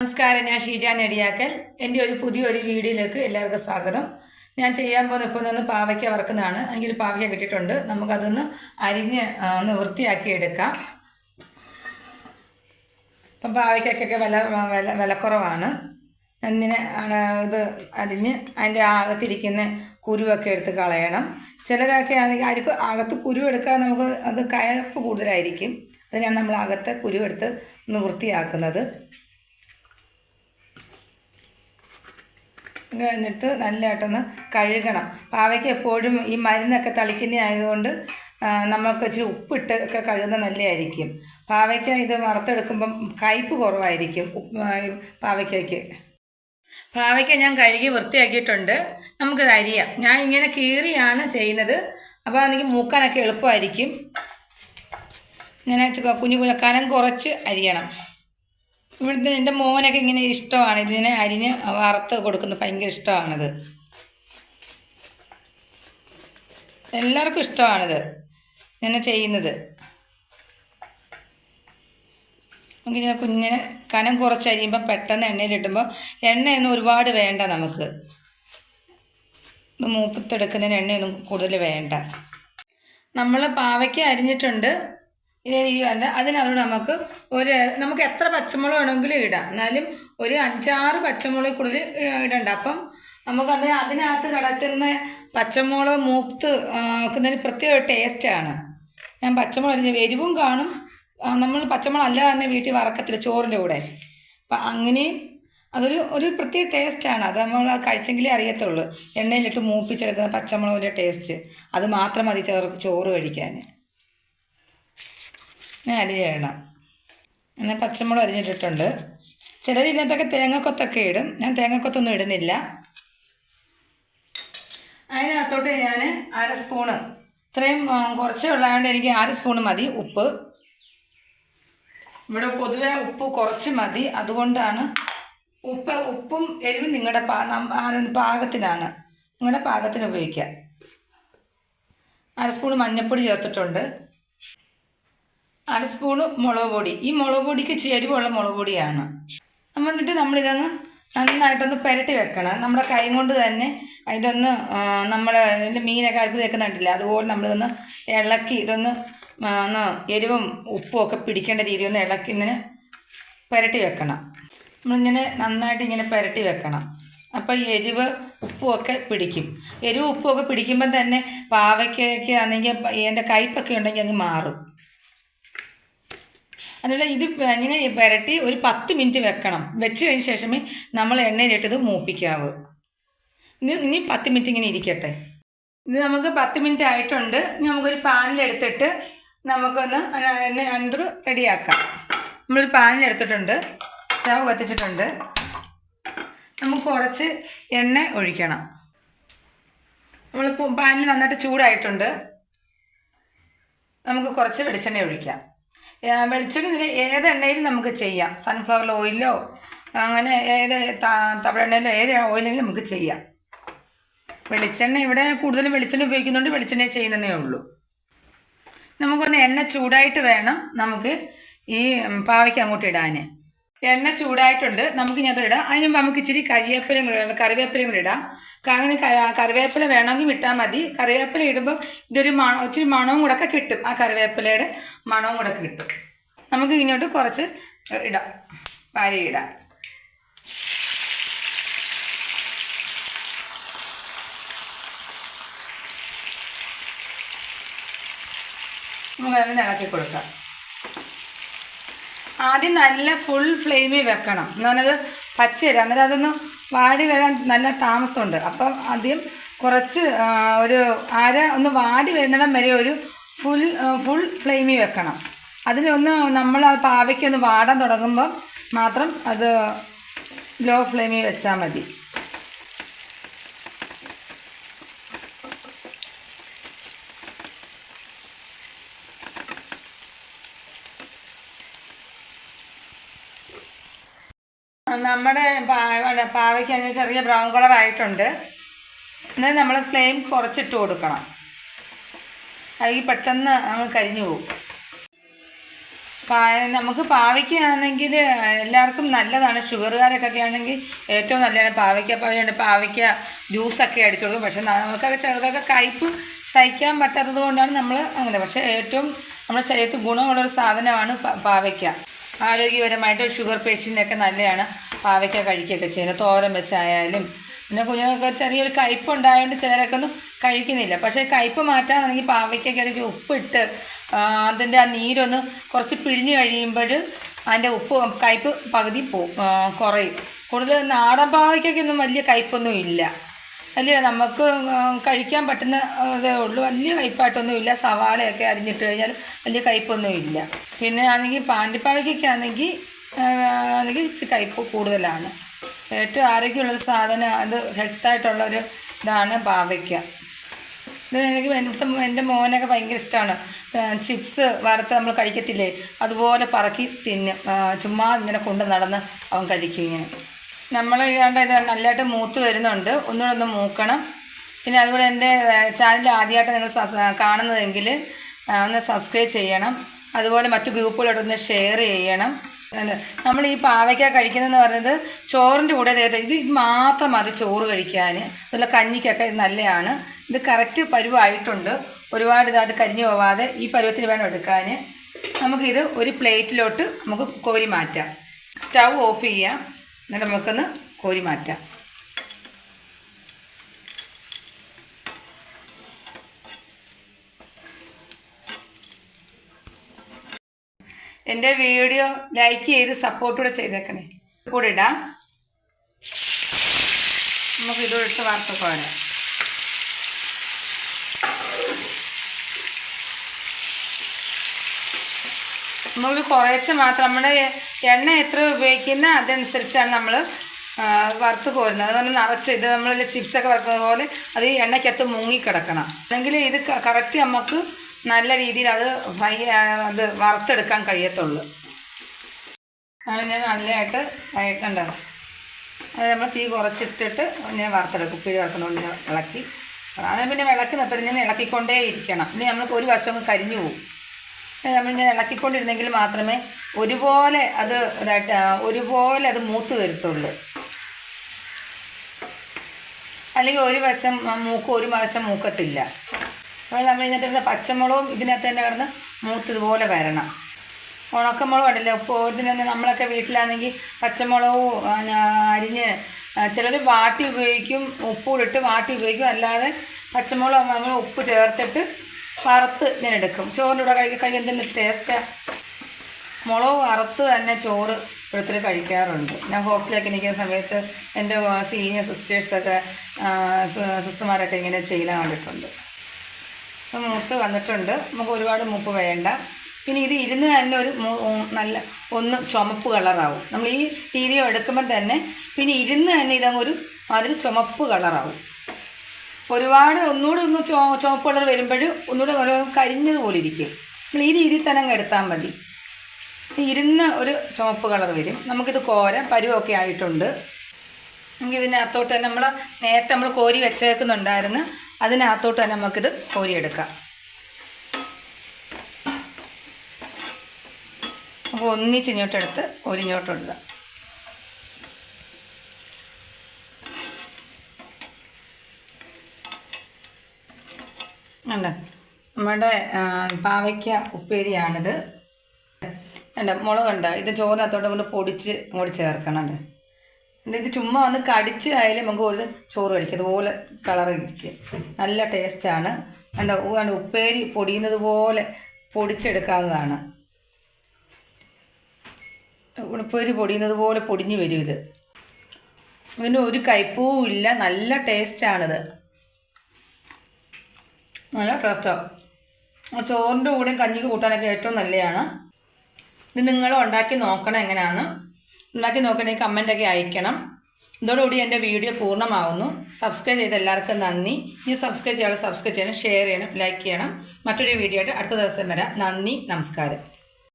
നമസ്കാരം, ഞാൻ ഷീജ നെടിയാക്കൽ. എൻ്റെ ഒരു പുതിയൊരു വീഡിയോയിലേക്ക് എല്ലാവർക്കും സ്വാഗതം. ഞാൻ ചെയ്യാൻ പോകുന്ന ഇപ്പോൾ ഒന്ന് പാവയ്ക്ക വറുക്കുന്നതാണ്. എനിക്കൊരു പാവയ്ക്ക കിട്ടിയിട്ടുണ്ട്. നമുക്കതൊന്ന് അരിഞ്ഞ് ഒന്ന് വൃത്തിയാക്കി എടുക്കാം. ഇപ്പം പാവയ്ക്കൊക്കെ വിലക്കുറവാണ്. എന്തിന് ഇത് അരിഞ്ഞ് അതിൻ്റെ അകത്തിരിക്കുന്ന കുരുവൊക്കെ എടുത്ത് കളയണം. ചിലരൊക്കെ ആയിരിക്കും അകത്ത് കുരു എടുക്കാൻ നമുക്ക് അത് കയപ്പ് കൂടുതലായിരിക്കും. അതിനാണ് നമ്മൾ അകത്തെ കുരു എടുത്ത് ഒന്ന് വൃത്തിയാക്കുന്നത്. എന്നിട്ട് നല്ലതായിട്ടൊന്ന് കഴുകണം. പാവയ്ക്ക് എപ്പോഴും ഈ മരുന്നൊക്കെ തളിക്കുന്ന ആയതുകൊണ്ട് നമുക്ക് ഇച്ചിരി ഉപ്പിട്ട് ഒക്കെ കഴുകുന്നത് നല്ലതായിരിക്കും. പാവയ്ക്ക ഇത് വറുത്തെടുക്കുമ്പം കയ്പ്പ് കുറവായിരിക്കും പാവയ്ക്കയ്ക്ക്. പാവയ്ക്ക ഞാൻ കഴുകി വൃത്തിയാക്കിയിട്ടുണ്ട്. നമുക്കത് അരിയാം. ഞാൻ ഇങ്ങനെ കീറിയാണ് ചെയ്യുന്നത്. അപ്പോൾ എനിക്ക് മൂക്കാനൊക്കെ എളുപ്പമായിരിക്കും. ഇങ്ങനെ കുഞ്ഞു കനം കുറച്ച് അരിയണം. ഇവിടുത്തെ എൻ്റെ മോനൊക്കെ ഇങ്ങനെ ഇഷ്ടമാണ് ഇതിനെ അരിഞ്ഞ് വറുത്ത് കൊടുക്കുന്നത്. ഭയങ്കര ഇഷ്ടമാണിത്. എല്ലാവർക്കും ഇഷ്ടമാണിത് ഇങ്ങനെ ചെയ്യുന്നത്. നമുക്കിങ്ങനെ കുഞ്ഞിനെ കനം കുറച്ച് അരിയുമ്പോൾ പെട്ടെന്ന് എണ്ണയിലിട്ടുമ്പോൾ എണ്ണയൊന്നും ഒരുപാട് വേണ്ട. നമുക്ക് ഇത് മൂപ്പത്തെടുക്കുന്നതിന് എണ്ണയൊന്നും കൂടുതൽ വേണ്ട. നമ്മൾ പാവയ്ക്ക അരിഞ്ഞിട്ടുണ്ട്. ഇതേ രീതിയല്ല. അതിനകത്ത് നമുക്ക് എത്ര പച്ചമുളക് വേണമെങ്കിലും ഇടാം. എന്നാലും ഒരു 5-6 പച്ചമുളക് കൂടുതൽ ഇടണ്ട. അപ്പം അതിനകത്ത് കിടക്കുന്ന പച്ചമുളക് മൂത്ത് വെക്കുന്നതിന് പ്രത്യേക ടേസ്റ്റാണ്. ഞാൻ പച്ചമുളക് അരിഞ്ഞ എരിവും കാണും. നമ്മൾ പച്ചമുളക് അല്ലാതെ തന്നെ വീട്ടിൽ വറക്കത്തില്ല ചോറിൻ്റെ കൂടെ. അപ്പം അങ്ങനെയും ഒരു പ്രത്യേക ടേസ്റ്റാണ്. അത് നമ്മൾ കഴിച്ചെങ്കിലേ അറിയത്തുള്ളൂ. എണ്ണയിലിട്ട് മൂപ്പിച്ചെടുക്കുന്ന പച്ചമുളകിൻ്റെ ടേസ്റ്റ് അത് മാത്രം മതി ചിലർക്ക് ചോറ് കഴിക്കാൻ. ഞാൻ അരിയണം. എന്നാൽ പച്ചമുളക് അരിഞ്ഞിട്ടിട്ടുണ്ട്. ചിലർ ഇതിനകത്തൊക്കെ തേങ്ങക്കൊത്തൊക്കെ ഇടും. ഞാൻ തേങ്ങക്കൊത്തൊന്നും ഇടുന്നില്ല. അതിനകത്തോട്ട് ഞാൻ 1/2 സ്പൂണ്, ഇത്രയും കുറച്ചേ ഉള്ളതുകൊണ്ട് എനിക്ക് 1/2 സ്പൂണ് മതി ഉപ്പ്. ഇവിടെ പൊതുവെ ഉപ്പ് കുറച്ച് മതി. അതുകൊണ്ടാണ് ഉപ്പും എരിവും നിങ്ങളുടെ പാകത്തിനാണ്. നിങ്ങളുടെ പാകത്തിന് ഉപയോഗിക്കുക. 1/2 സ്പൂണ് മഞ്ഞൾപ്പൊടി ചേർത്തിട്ടുണ്ട്. 1/2 സ്പൂണ് മുളക് പൊടി. ഈ മുളക് പൊടിക്ക് എരിവുള്ള മുളക് പൊടിയാണ്. എന്നിട്ട് നമ്മളിതൊന്ന് നന്നായിട്ടൊന്ന് പുരട്ടി വെക്കണം. നമ്മുടെ കൈ കൊണ്ട് തന്നെ ഇതൊന്ന് മീനൊക്കെ അരപ്പ് തേക്കുന്നുണ്ടല്ലേ, അതുപോലെ നമ്മളിതൊന്ന് ഇളക്കി ഇതൊന്ന് എരിവും ഉപ്പും ഒക്കെ പിടിക്കേണ്ട രീതിയിൽ ഒന്ന് ഇളക്കി ഇങ്ങനെ പുരട്ടി വെക്കണം. നമ്മളിങ്ങനെ നന്നായിട്ട് ഇങ്ങനെ പുരട്ടി വെക്കണം. അപ്പോൾ ഈ എരിവ് ഉപ്പും ഒക്കെ പിടിക്കും. എരിവ് ഉപ്പും ഒക്കെ പിടിക്കുമ്പം തന്നെ പാവയ്ക്കൊക്കെ ആണെങ്കിൽ എൻ്റെ കയ്പൊക്കെ ഉണ്ടെങ്കിൽ അങ്ങ് മാറും. അതുകൊണ്ട് ഇത് ഇങ്ങനെ പുരട്ടി ഒരു 10 മിനിറ്റ് വെക്കണം. വെച്ച് കഴിഞ്ഞ ശേഷമേ നമ്മൾ എണ്ണയിലിട്ടത് മൂപ്പിക്കാവൂ. ഇനി 10 മിനിറ്റ് ഇങ്ങനെ ഇരിക്കട്ടെ. ഇത് നമുക്ക് 10 മിനിറ്റ് ആയിട്ടുണ്ട്. നമുക്കൊരു പാനിലെടുത്തിട്ട് നമുക്കൊന്ന് എണ്ണ റെഡിയാക്കാം. നമ്മളൊരു പാനിലെടുത്തിട്ടുണ്ട്. സ്റ്റവ് കത്തിച്ചിട്ടുണ്ട്. നമുക്ക് കുറച്ച് എണ്ണ ഒഴിക്കണം. നമ്മൾ പാനിൽ നന്നായിട്ട് ചൂടായിട്ടുണ്ട്. നമുക്ക് കുറച്ച് വെളിച്ചെണ്ണ ഒഴിക്കാം. വെളിച്ചെണ്ണ ഏത് എണ്ണയിലും നമുക്ക് ചെയ്യാം. സൺഫ്ലവർ ഓയിലോ അങ്ങനെ തവിടെണ്ണയിലോ ഏത് ഓയിലെങ്കിലും നമുക്ക് ചെയ്യാം. വെളിച്ചെണ്ണ ഇവിടെ കൂടുതലും വെളിച്ചെണ്ണ ഉപയോഗിക്കുന്നുണ്ട്. വെളിച്ചെണ്ണ ചെയ്യുന്നതേ ഉള്ളൂ. നമുക്കൊന്ന് എണ്ണ ചൂടായിട്ട് വേണം നമുക്ക് ഈ പാവയ്ക്ക് അങ്ങോട്ട് ഇടാൻ. എണ്ണ ചൂടായിട്ടുണ്ട്. നമുക്ക് ഇതിനകത്ത് ഇടാം. അതിന് മുമ്പ് നമുക്ക് ഇച്ചിരി കറിവേപ്പിലയും കൂടെ ഇടാം. കാരണം കറിവേപ്പില വേണമെങ്കിൽ ഇട്ടാൽ മതി. കറിവേപ്പില ഇടുമ്പോൾ ഇച്ചിരി മണവും കൂടെ ഒക്കെ കിട്ടും. ആ കറിവേപ്പിലയുടെ മണവും കൂടെ ഒക്കെ കിട്ടും. നമുക്ക് ഇങ്ങോട്ട് കുറച്ച് ഇടാം, വാരി ഇടാം. നമുക്ക് അതിന് ഇളക്കി കൊടുക്കാം. ആദ്യം നല്ല ഫുൾ ഫ്ലെയിമിൽ വെക്കണം. എന്ന് പറഞ്ഞത് പച്ചയല്ല, അന്നേരം അതൊന്ന് വാടി വരാൻ നല്ല താമസമുണ്ട്. അപ്പം ആദ്യം കുറച്ച് ഒന്ന് വാടി വരുന്നിടം വരെ ഒരു ഫുൾ ഫ്ലെയിമിൽ വെക്കണം. അതിലൊന്ന് നമ്മൾ ആ പാവയ്ക്കൊന്ന് വാടാൻ തുടങ്ങുമ്പം മാത്രം അത് ലോ ഫ്ലെയിമിൽ വെച്ചാൽ മതി. നമ്മുടെ പാവയ്ക്ക് അതിന് ചെറിയ ബ്രൗൺ കളർ ആയിട്ടുണ്ട്. എന്നാൽ നമ്മൾ ഫ്ലെയിം കുറച്ചിട്ട് കൊടുക്കണം. അത് പെട്ടെന്ന് കരിഞ്ഞു പോകും. നമുക്ക് പാവയ്ക്കാണെങ്കിൽ എല്ലാവർക്കും നല്ലതാണ്. ഷുഗറുകാരൊക്കെ ആണെങ്കിൽ ഏറ്റവും നല്ലതാണ് പാവയ്ക്ക ജ്യൂസൊക്കെ അടിച്ചു കൊടുക്കും. പക്ഷേ നമുക്കൊക്കെ ചെറുതൊക്കെ കയ്പ്പ് സഹിക്കാൻ പറ്റാത്തത് കൊണ്ടാണ് നമ്മൾ അങ്ങനെ. പക്ഷേ ഏറ്റവും നമ്മുടെ ശരീരത്തിൽ ഗുണമുള്ളൊരു സാധനമാണ് പാവയ്ക്ക. ആരോഗ്യപരമായിട്ട് ഷുഗർ പേഷ്യൻ്റൊക്കെ നല്ലതാണ് പാവയ്ക്ക കഴിക്കുകയൊക്കെ ചെയ്യുന്നത്. തോരൻ വെച്ചായാലും പിന്നെ കുഞ്ഞുങ്ങൾക്ക് ചെറിയൊരു കയ്പ്പ് ഉണ്ടായതുകൊണ്ട് ചിലരൊക്കെ ഒന്നും കഴിക്കുന്നില്ല. പക്ഷേ കയ്പ്പ് മാറ്റാനാണെങ്കിൽ പാവയ്ക്കൊക്കെ ഉപ്പിട്ട് അതിൻ്റെ ആ നീരൊന്ന് കുറച്ച് പിഴിഞ്ഞ് കഴിയുമ്പോൾ അതിൻ്റെ കയ്പ്പ് പകുതി കുറയും. കൂടുതൽ നാടൻ പാവയ്ക്കൊന്നും വലിയ കയ്പ്പൊന്നും ഇല്ല. വലിയ നമുക്ക് കഴിക്കാൻ പറ്റുന്ന ഇതേ ഉള്ളൂ. വലിയ കയ്പ്പായിട്ടൊന്നും ഇല്ല. സവാളയൊക്കെ അരിഞ്ഞിട്ട് കഴിഞ്ഞാൽ വലിയ കയ്പ്പൊന്നും ഇല്ല. പിന്നെ ആണെങ്കിൽ പാണ്ടിപ്പാവയ്ക്കൊക്കെയാണെങ്കിൽ ഇച്ചിരി കയ്പ്പ് കൂടുതലാണ്. ഏറ്റവും ആരോഗ്യമുള്ളൊരു സാധനം, അത് ഹെൽത്തായിട്ടുള്ളൊരു ഇതാണ് പാവയ്ക്ക. ഇത് എനിക്ക് എൻ്റെ മോനൊക്കെ ഭയങ്കര ഇഷ്ടമാണ്. ചിപ്സ് വറുത്ത് നമ്മൾ കഴിക്കത്തില്ലേ, അതുപോലെ പറക്കി തിന്നും. ചുമ്മാ ഇങ്ങനെ കൊണ്ട് നടന്ന് അവൻ കഴിക്കും ഇങ്ങനെ. നമ്മൾ ഇത് നല്ലതായിട്ട് മൂത്ത് വരുന്നുണ്ട്. ഒന്നുകൂടെ ഒന്ന് മൂക്കണം. പിന്നെ അതുപോലെ എൻ്റെ ചാനൽ ആദ്യമായിട്ട് നിങ്ങൾ കാണുന്നതെങ്കിൽ ഒന്ന് സബ്സ്ക്രൈബ് ചെയ്യണം. അതുപോലെ മറ്റു ഗ്രൂപ്പുകളോടൊന്ന് ഷെയർ ചെയ്യണം. നമ്മൾ ഈ പാവയ്ക്ക കഴിക്കുന്നതെന്ന് പറയുന്നത് ചോറിൻ്റെ കൂടെ ഇത് മാത്രം മതി ചോറ് കഴിക്കാൻ. അതുപോലെ കഞ്ഞിക്കൊക്കെ ഇത് നല്ലതാണ്. ഇത് കറക്റ്റ് പരുവായിട്ടുണ്ട്. ഒരുപാട് ഇതായിട്ട് കരിഞ്ഞു പോവാതെ ഈ പരുവത്തിൽ വേണം എടുക്കാൻ. നമുക്കിത് ഒരു പ്ലേറ്റിലോട്ട് നമുക്ക് കോരി മാറ്റാം. സ്റ്റൗ ഓഫ് ചെയ്യാം. എന്നിട്ട് നമുക്കൊന്ന് കോരി മാറ്റാം. എൻ്റെ വീഡിയോ ലൈക്ക് ചെയ്ത് സപ്പോർട്ടൂടെ ചെയ്തേക്കണേ. കൂടെ ഇടാം. നമുക്ക് ഇതോട്ട് വറുത്ത് പോരാം. നമ്മൾ കുറേശ്ശെ മാത്രം നമ്മുടെ എണ്ണ എത്ര ഉപയോഗിക്കുന്ന അതനുസരിച്ചാണ് നമ്മൾ വറുത്ത് കോരുന്നത്. അതുപോലെ നിറച്ച് ഇത് നമ്മൾ ചിപ്സൊക്കെ വറുക്കുന്നത് പോലെ അത് ഈ എണ്ണയ്ക്കകത്ത് മുങ്ങിക്കിടക്കണം. അല്ലെങ്കിൽ ഇത് കറക്റ്റ് നമുക്ക് നല്ല രീതിയിൽ അത് വറുത്തെടുക്കാൻ കഴിയത്തുള്ളൂ. അത് ഞാൻ നല്ലതായിട്ട് വഴക്കണ്ടത്. അത് നമ്മൾ തീ കുറച്ചിട്ടിട്ട് ഞാൻ വറുത്തെടുക്കും. ഉപ്പേരി വറുക്കുന്നതുകൊണ്ട് ഞാൻ ഇളക്കി. അതിന് പിന്നെ വിളക്ക് നിർത്തണം. ഞാൻ ഇളക്കിക്കൊണ്ടേ ഇരിക്കണം. ഇനി നമ്മൾക്ക് ഒരു വശം കരിഞ്ഞു പോകും. നമ്മളിങ്ങനെ ഇളക്കിക്കൊണ്ടിരുന്നെങ്കിൽ മാത്രമേ ഒരുപോലെ അത് മൂത്ത് വരത്തുള്ളൂ. അല്ലെങ്കിൽ ഒരു വശം മൂക്കും ഒരു വശം മൂക്കത്തില്ല. അപ്പോൾ നമ്മൾ ഇതിനകത്ത് പച്ചമുളകും ഇതിനകത്ത് തന്നെ കിടന്ന് മൂത്ത് ഇതുപോലെ വരണം. ഉണക്കമുളകും ഉണ്ടല്ലോ. ഇപ്പോൾ ഇതിന് നമ്മളൊക്കെ വീട്ടിലാണെങ്കിൽ പച്ചമുളകും അരിഞ്ഞ് ചിലർ വാട്ടി ഉപയോഗിക്കും, ഉപ്പൂടിട്ട് വാട്ടി ഉപയോഗിക്കും. അല്ലാതെ പച്ചമുളക് നമ്മൾ ഉപ്പ് ചേർത്തിട്ട് വറുത്ത് ഞാൻ എടുക്കും. ചോറിൻ്റെ കൂടെ കഴിക്കാൻ എന്തെങ്കിലും ടേസ്റ്റാണ്. മുളക് വറുത്ത് തന്നെ ചോറ് എടുത്തിട്ട് കഴിക്കാറുണ്ട്. ഞാൻ ഹോസ്റ്റലിലൊക്കെ നിൽക്കുന്ന സമയത്ത് എൻ്റെ സീനിയർ സിസ്റ്റർമാരൊക്കെ ഇങ്ങനെ ചെയ്യുന്ന കണ്ടിട്ടുണ്ട്. അപ്പം മൂത്ത് വന്നിട്ടുണ്ട്. നമുക്ക് ഒരുപാട് മൂപ്പ് വേണ്ട. പിന്നെ ഇത് ഇരുന്ന് തന്നെ ഒന്ന് ചുമപ്പ് കളറാവും. നമ്മൾ ഈ വീഡിയോ എടുക്കുമ്പോൾ തന്നെ പിന്നെ ഇരുന്ന് തന്നെ ഇതങ്ങൊരു അതിൽ ചുമപ്പ് കളറാവും. ഒരുപാട് ഒന്നുകൂടെ ചുവപ്പ് കളർ വരുമ്പോൾ ഒന്നുകൂടെ കരിഞ്ഞതുപോലെ ഇരിക്കും. നമ്മൾ ഈ രീതിയിൽ തന്നെ അങ്ങ് എടുത്താൽ മതി. ഇരുന്ന് ഒരു ചുവപ്പ് കളർ വരും. നമുക്കിത് പരുവൊക്കെ ആയിട്ടുണ്ട്. നമുക്കിതിനകത്തോട്ട് തന്നെ നേരത്തെ നമ്മൾ കോരി വെച്ചേക്കുന്നുണ്ടായിരുന്നു. അതിനകത്തോട്ട് തന്നെ നമുക്കിത് കോരിയെടുക്കാം. നമുക്ക് ഒന്നിച്ചിങ്ങോട്ടെടുത്ത് ഒരിങ്ങോട്ടിടുക. ഉണ്ട് നമ്മുടെ പാവയ്ക്ക ഉപ്പേരിയാണിത്. ഉണ്ട് മുളകുണ്ട്. ഇത് ചോറിനകത്തോട്ട് കൊണ്ട് പൊടിച്ച് അങ്ങോട്ട് ചേർക്കണം. ഇത് ചുമ്മാ ഒന്ന് കടിച്ച് ആയാലും നമുക്ക് ഒരു ചോറ് കഴിക്കും. അതുപോലെ കളർ ഇരിക്കും. നല്ല ടേസ്റ്റാണ്. ഉണ്ട് ഉപ്പേരി പൊടിയുന്നത് പോലെ പൊടിച്ചെടുക്കാവുന്നതാണ്. ഉപ്പേരി പൊടിയുന്നത് പോലെ പൊടിഞ്ഞ് വരും. ഇതിന് ഒരു കയ്പവും ഇല്ല. നല്ല ടേസ്റ്റാണിത്. നല്ല ടേസ്റ്റാണ്. ചോറിൻ്റെ കൂടെയും കഞ്ഞിക്ക് കൂട്ടാനൊക്കെ ഏറ്റവും നല്ലതാണ്. ഇത് നിങ്ങളും ഉണ്ടാക്കി നോക്കണം. എങ്ങനെയാണെന്ന് ഉണ്ടാക്കി നോക്കണമെങ്കിൽ കമൻറ്റൊക്കെ അയക്കണം. ഇതോടുകൂടി എൻ്റെ വീഡിയോ പൂർണ്ണമാവുന്നു. സബ്സ്ക്രൈബ് ചെയ്ത എല്ലാവർക്കും നന്ദി. ഈ സബ്സ്ക്രൈബ് ചെയ്യണം, ഷെയർ ചെയ്യണം, ലൈക്ക് ചെയ്യണം. മറ്റൊരു വീഡിയോ ആയിട്ട് അടുത്ത ദിവസം വരാം. നന്ദി, നമസ്കാരം.